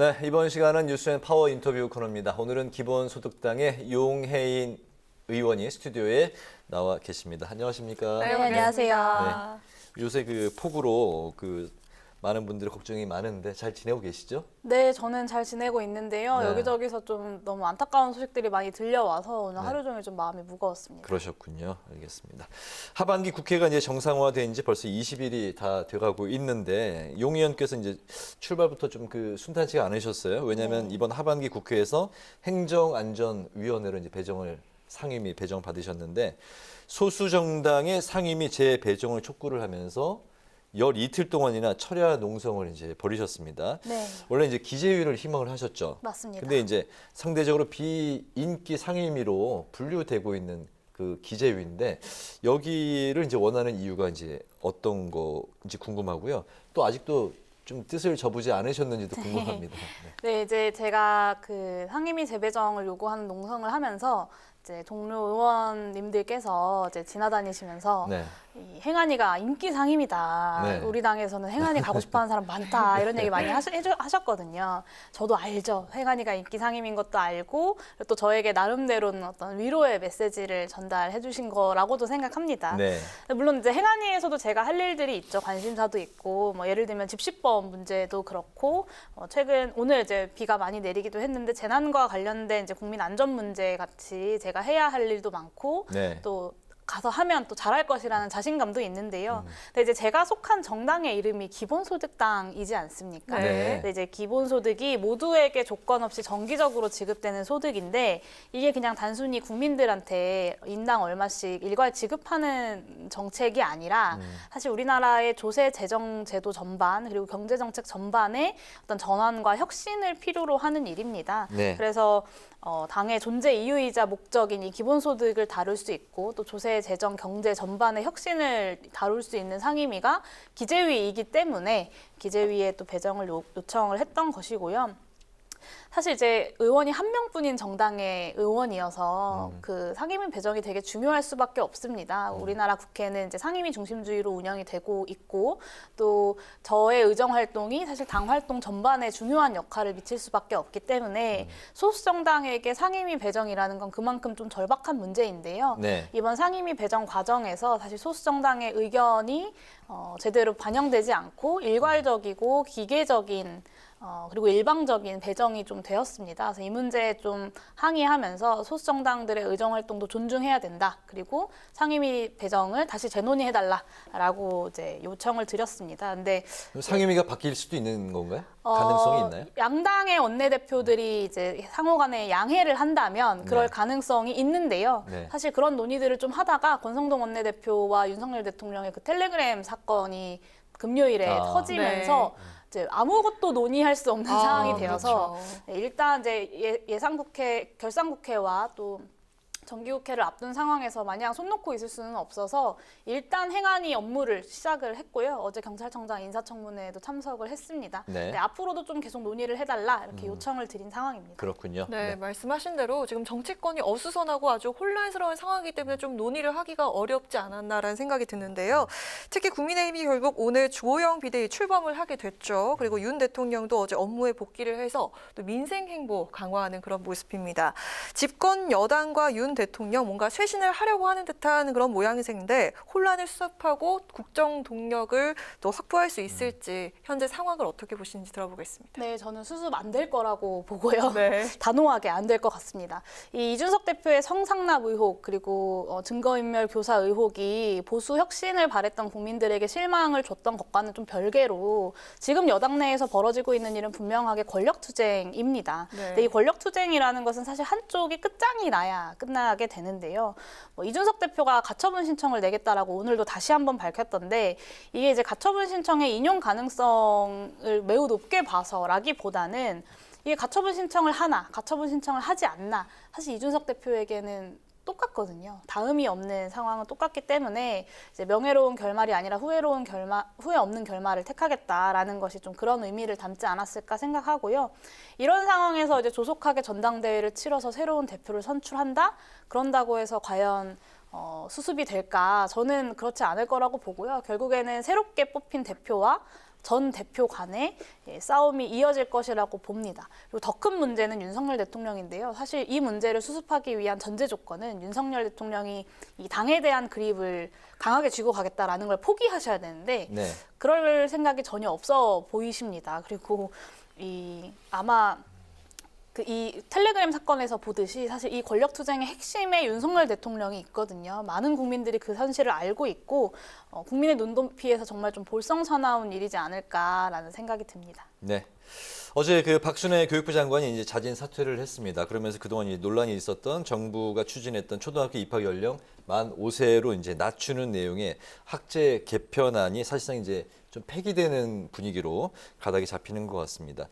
네, 이번 시간은 뉴스앤 파워 인터뷰 코너입니다. 오늘은 기본소득당의 용혜인 의원이 스튜디오에 나와 계십니다. 안녕하십니까? 네, 안녕하세요. 요새 그 폭우로 많은 분들의 걱정이 많은데 잘 지내고 계시죠? 네, 저는 잘 지내고 있는데요. 네. 여기저기서 좀 너무 안타까운 소식들이 많이 들려와서 오늘 네. 하루 종일 좀 마음이 무거웠습니다. 그러셨군요. 알겠습니다. 하반기 국회가 이제 정상화된 지 벌써 20일이 다 돼가고 있는데 용 의원께서 이제 출발부터 좀 순탄치가 않으셨어요. 왜냐하면 네. 이번 하반기 국회에서 행정안전위원회로 이제 상임위 배정 받으셨는데 소수 정당의 상임위 재배정을 촉구를 하면서 열 이틀 동안이나 철야 농성을 이제 벌이셨습니다. 네. 원래 이제 기재위를 희망을 하셨죠. 맞습니다. 근데 이제 상대적으로 비인기 상임위로 분류되고 있는 그 기재위인데 여기를 이제 원하는 이유가 이제 어떤 거인지 궁금하고요. 또 아직도 좀 뜻을 접으지 않으셨는지도 궁금합니다. 네, 이제 제가 그 상임위 재배정을 요구하는 농성을 하면서 이제 동료 의원님들께서 이제 지나다니시면서 네. 이 행안위가 인기 상임이다. 네. 우리 당에서는 행안위 가고 싶어하는 사람 많다. 이런 얘기 많이 하셨거든요. 저도 알죠. 행안위가 인기 상임인 것도 알고 그리고 또 저에게 나름대로는 어떤 위로의 메시지를 전달해 주신 거라고도 생각합니다. 네. 물론 이제 행안위에서도 제가 할 일들이 있죠. 관심사도 있고 뭐 예를 들면 집시법 문제도 그렇고 최근 오늘 이제 비가 많이 내리기도 했는데 재난과 관련된 이제 국민 안전 문제 같이 제가 해야 할 일도 많고 네. 또 가서 하면 또 잘할 것이라는 자신감도 있는데요. 근데 이제 제가 속한 정당의 이름이 기본소득당이지 않습니까? 네. 근데 이제 기본소득이 모두에게 조건 없이 정기적으로 지급되는 소득인데 이게 그냥 단순히 국민들한테 인당 얼마씩 일괄 지급하는 정책이 아니라 사실 우리나라의 조세 재정 제도 전반 그리고 경제 정책 전반에 어떤 전환과 혁신을 필요로 하는 일입니다. 네. 그래서 당의 존재 이유이자 목적인 이 기본소득을 다룰 수 있고 또 조세 재정 경제 전반의 혁신을 다룰 수 있는 상임위가 기재위이기 때문에 기재위에 또 배정을 요청을 했던 것이고요. 사실 이제 의원이 한 명뿐인 정당의 의원이어서 그 상임위 배정이 되게 중요할 수밖에 없습니다. 우리나라 국회는 이제 상임위 중심주의로 운영이 되고 있고 또 저의 의정 활동이 사실 당 활동 전반에 중요한 역할을 미칠 수밖에 없기 때문에 소수 정당에게 상임위 배정이라는 건 그만큼 좀 절박한 문제인데요. 네. 이번 상임위 배정 과정에서 사실 소수 정당의 의견이 제대로 반영되지 않고 일괄적이고 기계적인 그리고 일방적인 배정이 좀 되었습니다. 그래서 이 문제에 좀 항의하면서 소수 정당들의 의정 활동도 존중해야 된다. 그리고 상임위 배정을 다시 재논의해달라라고 이제 요청을 드렸습니다. 근데 상임위가 바뀔 수도 있는 건가요? 가능성이 있나요? 양당의 원내대표들이 이제 상호간에 양해를 한다면 그럴 네. 가능성이 있는데요. 네. 사실 그런 논의들을 좀 하다가 권성동 원내대표와 윤석열 대통령의 그 텔레그램 사건이 금요일에 터지면서 이제 아무것도 논의할 수 없는 상황이 되어서 그렇죠. 일단 이제 예상국회, 결산국회와 또 정기국회를 앞둔 상황에서 마냥 손 놓고 있을 수는 없어서 일단 행안위 업무를 시작을 했고요. 어제 경찰청장 인사청문회에도 참석을 했습니다. 네. 네, 앞으로도 좀 계속 논의를 해달라 이렇게 요청을 드린 상황입니다. 그렇군요. 네, 말씀하신 대로 지금 정치권이 어수선하고 아주 혼란스러운 상황이기 때문에 좀 논의를 하기가 어렵지 않았나라는 생각이 드는데요. 특히 국민의힘이 결국 오늘 주호영 비대위 출범을 하게 됐죠. 그리고 윤 대통령도 어제 업무에 복귀를 해서 또 민생 행보 강화하는 그런 모습입니다. 집권 여당과 윤 대통령 뭔가 쇄신을 하려고 하는 듯한 그런 모양새인데 혼란을 수습하고 국정 동력을 또 확보할 수 있을지 현재 상황을 어떻게 보시는지 들어보겠습니다. 네, 저는 수습 안 될 거라고 보고요. 네. 단호하게 안 될 것 같습니다. 이 이준석 대표의 성상납 의혹 그리고 증거인멸 교사 의혹이 보수 혁신을 바랬던 국민들에게 실망을 줬던 것과는 좀 별개로 지금 여당 내에서 벌어지고 있는 일은 분명하게 권력투쟁입니다. 네. 근데 이 권력투쟁이라는 것은 사실 한쪽이 끝장이 나야 끝나게 되는데요. 이준석 대표가 가처분 신청을 내겠다라고 오늘도 다시 한번 밝혔던데 이게 이제 가처분 신청의 인용 가능성을 매우 높게 봐서라기보다는 이게 가처분 신청을 하나, 가처분 신청을 하지 않나 사실 이준석 대표에게는 똑같거든요. 다음이 없는 상황은 똑같기 때문에 이제 명예로운 결말이 아니라 후회 없는 결말을 택하겠다라는 것이 좀 그런 의미를 담지 않았을까 생각하고요. 이런 상황에서 이제 조속하게 전당대회를 치러서 새로운 대표를 선출한다? 그런다고 해서 과연 수습이 될까? 저는 그렇지 않을 거라고 보고요. 결국에는 새롭게 뽑힌 대표와 전 대표 간의 싸움이 이어질 것이라고 봅니다. 그리고 더 큰 문제는 윤석열 대통령인데요. 사실 이 문제를 수습하기 위한 전제 조건은 윤석열 대통령이 이 당에 대한 그립을 강하게 쥐고 가겠다라는 걸 포기하셔야 되는데 네. 그럴 생각이 전혀 없어 보이십니다. 그리고 아마 이 텔레그램 사건에서 보듯이 사실 이 권력투쟁의 핵심에 윤석열 대통령이 있거든요. 많은 국민들이 그 현실을 알고 있고 국민의 눈높이에서 정말 좀 볼썽사나운 일이지 않을까라는 생각이 듭니다. 네. 어제 그 박순애 교육부 장관이 이제 자진 사퇴를 했습니다. 그러면서 그동안 이 논란이 있었던 정부가 추진했던 초등학교 입학 연령 만 5세로 이제 낮추는 내용의 학제 개편안이 사실상 이제 좀 폐기되는 분위기로 가닥이 잡히는 것 같습니다.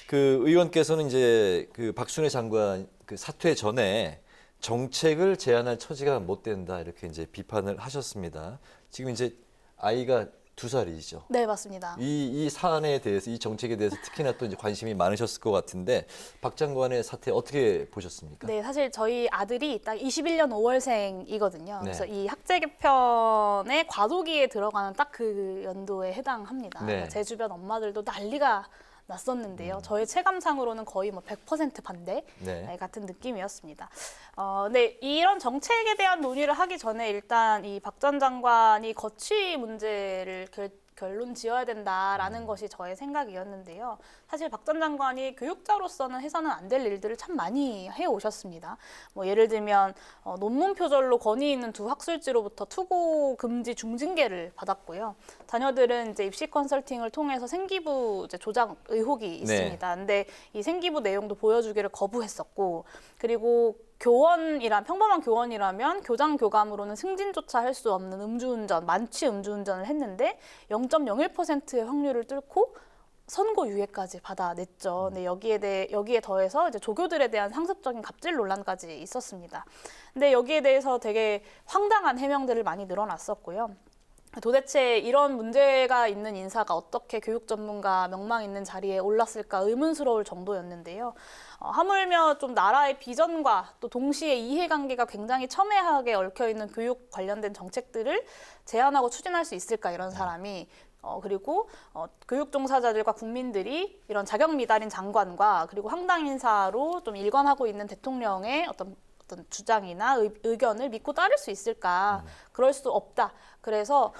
그 의원께서는 이제 그 박순애 장관 그 사퇴 전에 정책을 제안할 처지가 못 된다 이렇게 이제 비판을 하셨습니다. 지금 이제 아이가 2살이죠. 네, 맞습니다. 이 사안에 대해서 이 정책에 대해서 특히나 또 이제 관심이 많으셨을 것 같은데 박 장관의 사퇴 어떻게 보셨습니까? 네, 사실 저희 아들이 딱 21년 5월생이거든요. 네. 그래서 이 학제 개편의 과도기에 들어가는 딱 그 연도에 해당합니다. 네. 그러니까 제 주변 엄마들도 난리가 났었는데요. 저의 체감상으로는 거의 뭐 100% 반대 네. 같은 느낌이었습니다. 네, 이런 정책에 대한 논의를 하기 전에 일단 이 박 전 장관이 거취 문제를 결론 지어야 된다라는 것이 저의 생각이었는데요. 사실 박 전 장관이 교육자로서는 해서는 안 될 일들을 참 많이 해오셨습니다. 뭐 예를 들면 논문 표절로 권위 있는 두 학술지로부터 투고 금지 중징계를 받았고요. 자녀들은 이제 입시 컨설팅을 통해서 생기부 이제 조작 의혹이 있습니다. 근데 이 생기부 내용도 보여주기를 거부했었고, 그리고 평범한 교원이라면 교장 교감으로는 승진조차 할 수 없는 음주운전, 만취 음주운전을 했는데 0.01%의 확률을 뚫고 선고유예까지 받아냈죠. 근데 여기에 더해서 이제 조교들에 대한 상습적인 갑질 논란까지 있었습니다. 근데 여기에 대해서 되게 황당한 해명들을 많이 늘어났었고요. 도대체 이런 문제가 있는 인사가 어떻게 교육 전문가 명망 있는 자리에 올랐을까 의문스러울 정도였는데요. 하물며 좀 나라의 비전과 또 동시에 이해관계가 굉장히 첨예하게 얽혀있는 교육 관련된 정책들을 제안하고 추진할 수 있을까 이런 사람이 그리고 교육 종사자들과 국민들이 이런 자격 미달인 장관과 그리고 황당 인사로 좀 일관하고 있는 대통령의 어떤 주장이나 의견을 믿고 따를 수 있을까? 그럴 수 없다. 그래서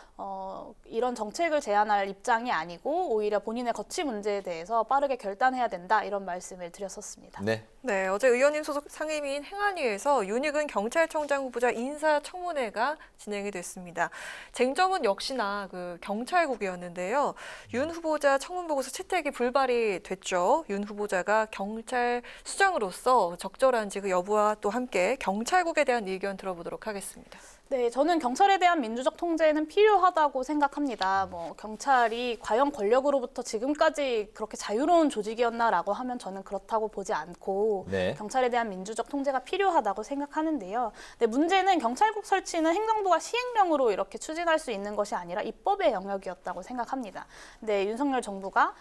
이런 정책을 제안할 입장이 아니고 오히려 본인의 거취 문제에 대해서 빠르게 결단해야 된다. 이런 말씀을 드렸었습니다. 네. 네, 어제 의원님 소속 상임위인 행안위에서 윤익은 경찰청장 후보자 인사청문회가 진행이 됐습니다. 쟁점은 역시나 그 경찰국이었는데요. 윤 후보자 청문보고서 채택이 불발이 됐죠. 윤 후보자가 경찰 수장으로서 적절한지 그 여부와 또 함께 경찰국에 대한 의견 들어보도록 하겠습니다. 네, 저는 경찰에 대한 민주적 통제는 필요하다고 생각합니다. 경찰이 과연 권력으로부터 지금까지 그렇게 자유로운 조직이었나라고 하면 저는 그렇다고 보지 않고 네. 경찰에 대한 민주적 통제가 필요하다고 생각하는데요. 근데 문제는 경찰국 설치는 행정부가 시행령으로 이렇게 추진할 수 있는 것이 아니라 입법의 영역이었다고 생각합니다. 근데 윤석열 정부가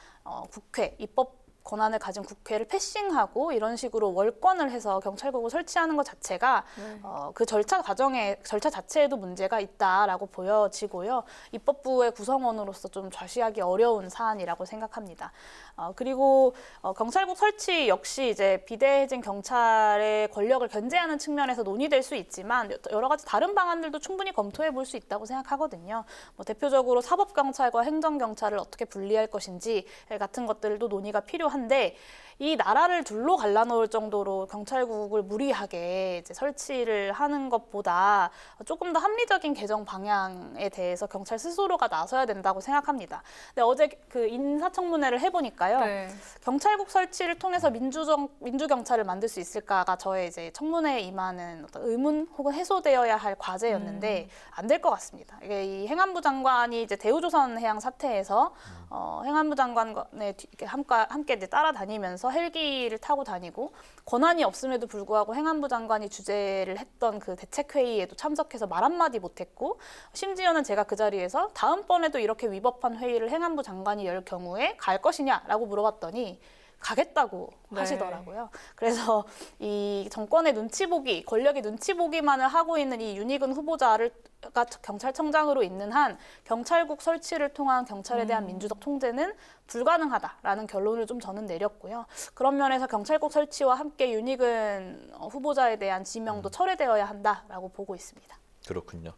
국회, 입법 권한을 가진 국회를 패싱하고 이런 식으로 월권을 해서 경찰국을 설치하는 것 자체가 그 절차 자체에도 문제가 있다라고 보여지고요. 입법부의 구성원으로서 좀 좌시하기 어려운 사안이라고 생각합니다. 그리고 경찰국 설치 역시 이제 비대해진 경찰의 권력을 견제하는 측면에서 논의될 수 있지만 여러 가지 다른 방안들도 충분히 검토해 볼 수 있다고 생각하거든요. 대표적으로 사법경찰과 행정경찰을 어떻게 분리할 것인지 같은 것들도 논의가 필요한데 이 나라를 둘로 갈라놓을 정도로 경찰국을 무리하게 이제 설치를 하는 것보다 조금 더 합리적인 개정 방향에 대해서 경찰 스스로가 나서야 된다고 생각합니다. 근데 어제 그 인사청문회를 해보니까요. 네. 경찰국 설치를 통해서 민주경찰을 만들 수 있을까가 저의 이제 청문회에 임하는 어떤 의문 혹은 해소되어야 할 과제였는데 안 될 것 같습니다. 이게 이 행안부 장관이 이제 대우조선 해양 사태에서 행안부 장관의 함께 이제 따라다니면서 헬기를 타고 다니고 권한이 없음에도 불구하고 행안부 장관이 주재를 했던 그 대책회의에도 참석해서 말 한마디 못했고 심지어는 제가 그 자리에서 다음번에도 이렇게 위법한 회의를 행안부 장관이 열 경우에 갈 것이냐라고 물어봤더니 가겠다고 네. 하시더라고요. 그래서 이 정권의 눈치 보기, 권력의 눈치 보기만을 하고 있는 이 윤희근 후보자가 경찰청장으로 있는 한 경찰국 설치를 통한 경찰에 대한 민주적 통제는 불가능하다라는 결론을 좀 저는 내렸고요. 그런 면에서 경찰국 설치와 함께 윤희근 후보자에 대한 지명도 철회되어야 한다라고 보고 있습니다. 그렇군요.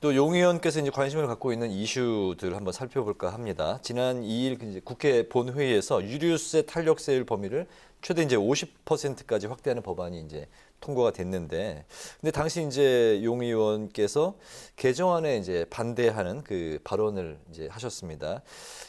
또 용 의원께서 이제 관심을 갖고 있는 이슈들 한번 살펴볼까 합니다. 지난 2일 이제 국회 본회의에서 유류세 탄력세율 범위를 최대 이제 50%까지 확대하는 법안이 이제 통과가 됐는데, 근데 당시 이제 용 의원께서 개정안에 이제 반대하는 그 발언을 이제 하셨습니다.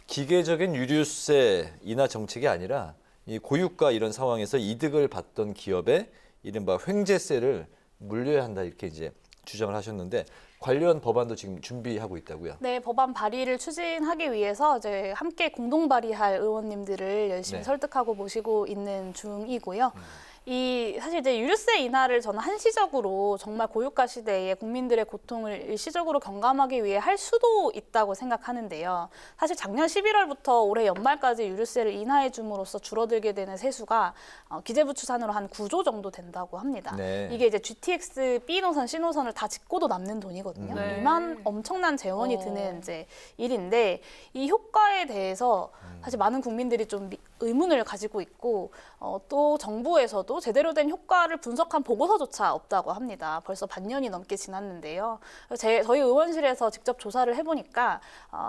기계적인 유류세 인하 정책이 아니라 이 고유가 이런 상황에서 이득을 봤던 기업에 이른바 횡재세를 물려야 한다 이렇게 이제 주장을 하셨는데 관련 법안도 지금 준비하고 있다고요? 네, 법안 발의를 추진하기 위해서 이제 함께 공동 발의할 의원님들을 열심히 네. 설득하고 모시고 있는 중이고요. 사실 이제 유류세 인하를 저는 한시적으로 정말 고유가 시대에 국민들의 고통을 일시적으로 경감하기 위해 할 수도 있다고 생각하는데요. 사실 작년 11월부터 올해 연말까지 유류세를 인하해 줌으로써 줄어들게 되는 세수가 기재부 추산으로 한 9조 정도 된다고 합니다. 네. 이게 이제 GTX B 노선, C 노선을 다 짚고도 남는 돈이거든요. 네. 이만 엄청난 재원이 드는 이제 일인데 이 효과에 대해서 사실 많은 국민들이 좀 의문을 가지고 있고 또 정부에서도 제대로 된 효과를 분석한 보고서조차 없다고 합니다. 벌써 반년이 넘게 지났는데요. 저희 의원실에서 직접 조사를 해보니까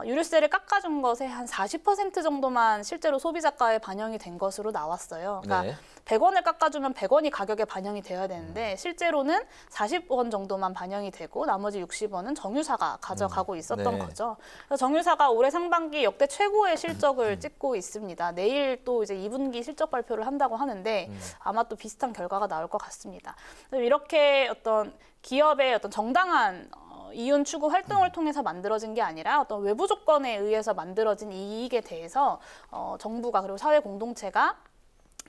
유류세를 깎아준 것의 한 40% 정도만 실제로 소비자가에 반영이 된 것으로 나왔어요. 그러니까 네. 100원을 깎아주면 100원이 가격에 반영이 되어야 되는데 실제로는 40원 정도만 반영이 되고 나머지 60원은 정유사가 가져가고 있었던 네. 거죠. 그래서 정유사가 올해 상반기 역대 최고의 실적을 찍고 있습니다. 내일 또 이제 2분기 실적 발표를 한다고 하는데 아마 또 비슷한 결과가 나올 것 같습니다. 이렇게 어떤 기업의 어떤 정당한 이윤 추구 활동을 통해서 만들어진 게 아니라 어떤 외부 조건에 의해서 만들어진 이익에 대해서 정부가 그리고 사회 공동체가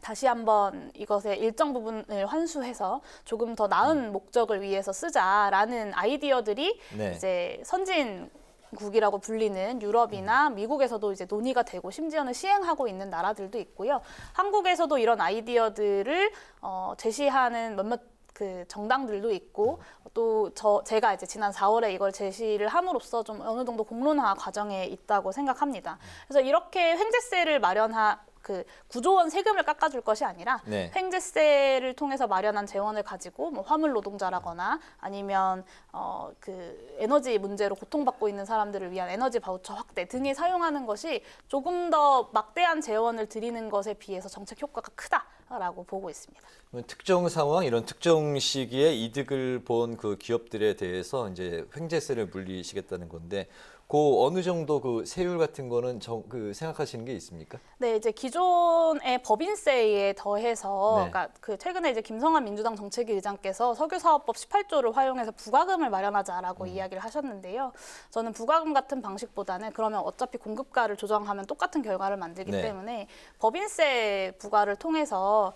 다시 한번 이것의 일정 부분을 환수해서 조금 더 나은 목적을 위해서 쓰자라는 아이디어들이 네. 이제 선진국이라고 불리는 유럽이나 미국에서도 이제 논의가 되고 심지어는 시행하고 있는 나라들도 있고요. 한국에서도 이런 아이디어들을 제시하는 몇몇 그 정당들도 있고 또 제가 이제 지난 4월에 이걸 제시를 함으로써 좀 어느 정도 공론화 과정에 있다고 생각합니다. 그래서 이렇게 횡재세를 그 9조 원 세금을 깎아줄 것이 아니라 네. 횡재세를 통해서 마련한 재원을 가지고 뭐 화물 노동자라거나 아니면 그 에너지 문제로 고통받고 있는 사람들을 위한 에너지 바우처 확대 등에 사용하는 것이 조금 더 막대한 재원을 들이는 것에 비해서 정책 효과가 크다라고 보고 있습니다. 특정 상황, 이런 특정 시기에 이득을 본 그 기업들에 대해서 이제 횡재세를 물리시겠다는 건데, 그 어느 정도 그 세율 같은 거는 그 생각하시는 게 있습니까? 네, 이제 기존의 법인세에 더해서, 네. 그러니까 그 최근에 이제 김성환 민주당 정책위 의장께서 석유사업법 18조를 활용해서 부과금을 마련하자라고 이야기를 하셨는데요. 저는 부과금 같은 방식보다는 그러면 어차피 공급가를 조정하면 똑같은 결과를 만들기 네. 때문에 법인세 부과를 통해서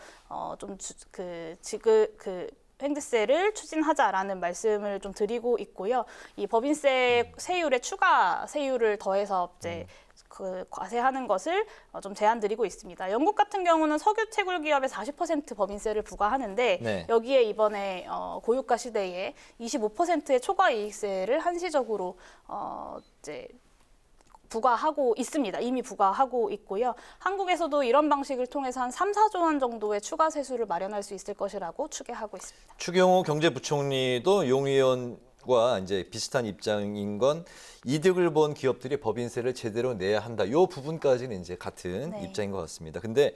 횡재세를 추진하자라는 말씀을 좀 드리고 있고요. 이 법인세 세율에 추가 세율을 더해서 이제 그 과세하는 것을 좀 제안드리고 있습니다. 영국 같은 경우는 석유 채굴 기업에 40% 법인세를 부과하는데 네. 여기에 이번에 고유가 시대에 25%의 초과 이익세를 한시적으로 이제 부과하고 있습니다. 이미 부과하고 있고요. 한국에서도 이런 방식을 통해서 한 3, 4조 원 정도의 추가 세수를 마련할 수 있을 것이라고 추계하고 있습니다. 추경호 경제부총리도 용 의원과 이제 비슷한 입장인 건 이득을 본 기업들이 법인세를 제대로 내야 한다. 이 부분까지는 이제 같은 네. 입장인 것 같습니다. 근데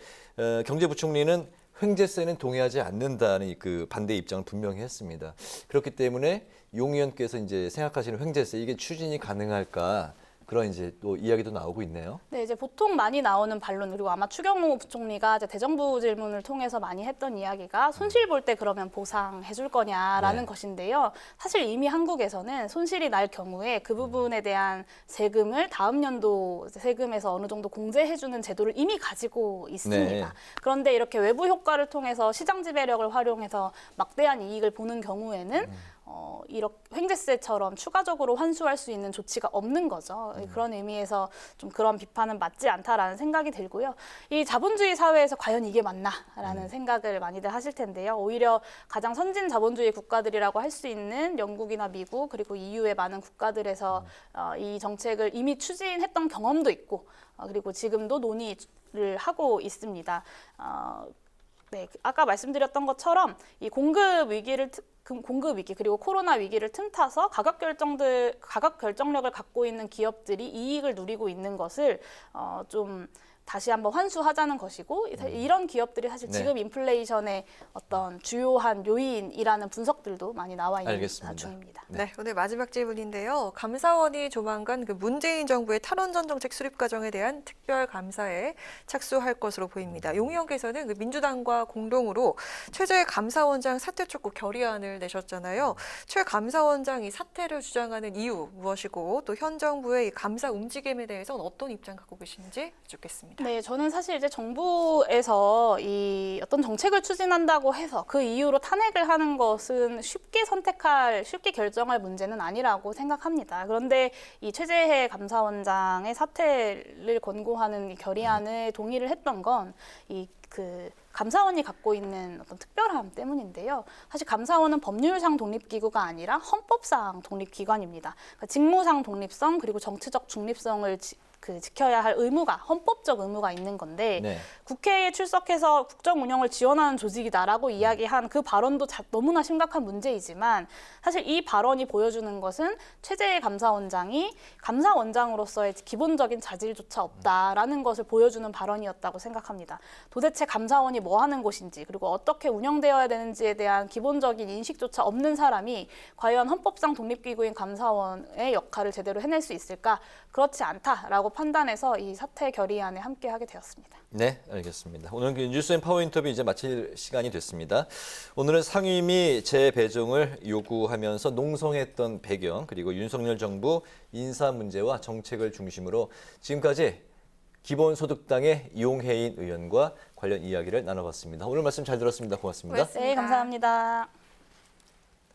경제부총리는 횡재세는 동의하지 않는다는 그 반대 입장을 분명히 했습니다. 그렇기 때문에 용 의원께서 이제 생각하시는 횡재세 이게 추진이 가능할까? 그런 이제 또 이야기도 나오고 있네요. 네, 이제 보통 많이 나오는 반론 그리고 아마 추경호 부총리가 이제 대정부 질문을 통해서 많이 했던 이야기가 손실 볼 때 그러면 보상해 줄 거냐라는 네. 것인데요. 사실 이미 한국에서는 손실이 날 경우에 그 부분에 대한 세금을 다음 연도 세금에서 어느 정도 공제해 주는 제도를 이미 가지고 있습니다. 네. 그런데 이렇게 외부 효과를 통해서 시장 지배력을 활용해서 막대한 이익을 보는 경우에는 이렇게 횡재세처럼 추가적으로 환수할 수 있는 조치가 없는 거죠. 그런 의미에서 좀 그런 비판은 맞지 않다라는 생각이 들고요. 이 자본주의 사회에서 과연 이게 맞나라는 생각을 많이들 하실 텐데요. 오히려 가장 선진 자본주의 국가들이라고 할 수 있는 영국이나 미국 그리고 EU의 많은 국가들에서 이 정책을 이미 추진했던 경험도 있고 그리고 지금도 논의를 하고 있습니다. 네, 아까 말씀드렸던 것처럼 이 공급 위기 그리고 코로나 위기를 틈타서 가격 결정력을 갖고 있는 기업들이 이익을 누리고 있는 것을 좀 다시 한번 환수하자는 것이고 이런 기업들이 사실 네. 지금 인플레이션의 어떤 주요한 요인이라는 분석들도 많이 나와 있는 알겠습니다. 중입니다. 네, 오늘 마지막 질문인데요. 감사원이 조만간 그 문재인 정부의 탈원전 정책 수립 과정에 대한 특별 감사에 착수할 것으로 보입니다. 용 의원께서는 그 민주당과 공동으로 최재 감사원장 사퇴 촉구 결의안을 내셨잖아요. 최 감사원장 이 사퇴를 주장하는 이유 무엇이고 또 현 정부의 이 감사 움직임에 대해서는 어떤 입장 갖고 계시는지 여쭙겠습니다. 네, 저는 사실 이제 정부에서 이 어떤 정책을 추진한다고 해서 그 이유로 탄핵을 하는 것은 쉽게 결정할 문제는 아니라고 생각합니다. 그런데 이 최재해 감사원장의 사퇴를 권고하는 이 결의안에 동의를 했던 건 감사원이 갖고 있는 어떤 특별함 때문인데요. 사실 감사원은 법률상 독립기구가 아니라 헌법상 독립기관입니다. 그러니까 직무상 독립성 그리고 정치적 중립성을 지켜야 할 헌법적 의무가 있는 건데 네. 국회에 출석해서 국정 운영을 지원하는 조직이다라고 이야기한 그 발언도 너무나 심각한 문제이지만 사실 이 발언이 보여주는 것은 최재해 감사원장이 감사원장으로서의 기본적인 자질조차 없다라는 것을 보여주는 발언이었다고 생각합니다. 도대체 감사원이 뭐 하는 곳인지 그리고 어떻게 운영되어야 되는지에 대한 기본적인 인식조차 없는 사람이 과연 헌법상 독립기구인 감사원의 역할을 제대로 해낼 수 있을까? 그렇지 않다라고 판단해서 이 사퇴 결의안에 함께하게 되었습니다. 네, 알겠습니다. 오늘 그 뉴스앤파워 인터뷰 이제 마칠 시간이 됐습니다. 오늘은 상임위 재배정을 요구하면서 농성했던 배경 그리고 윤석열 정부 인사 문제와 정책을 중심으로 지금까지 기본소득당의 이용혜인 의원과 관련 이야기를 나눠봤습니다. 오늘 말씀 잘 들었습니다. 고맙습니다. 고맙습니다. 네, 감사합니다.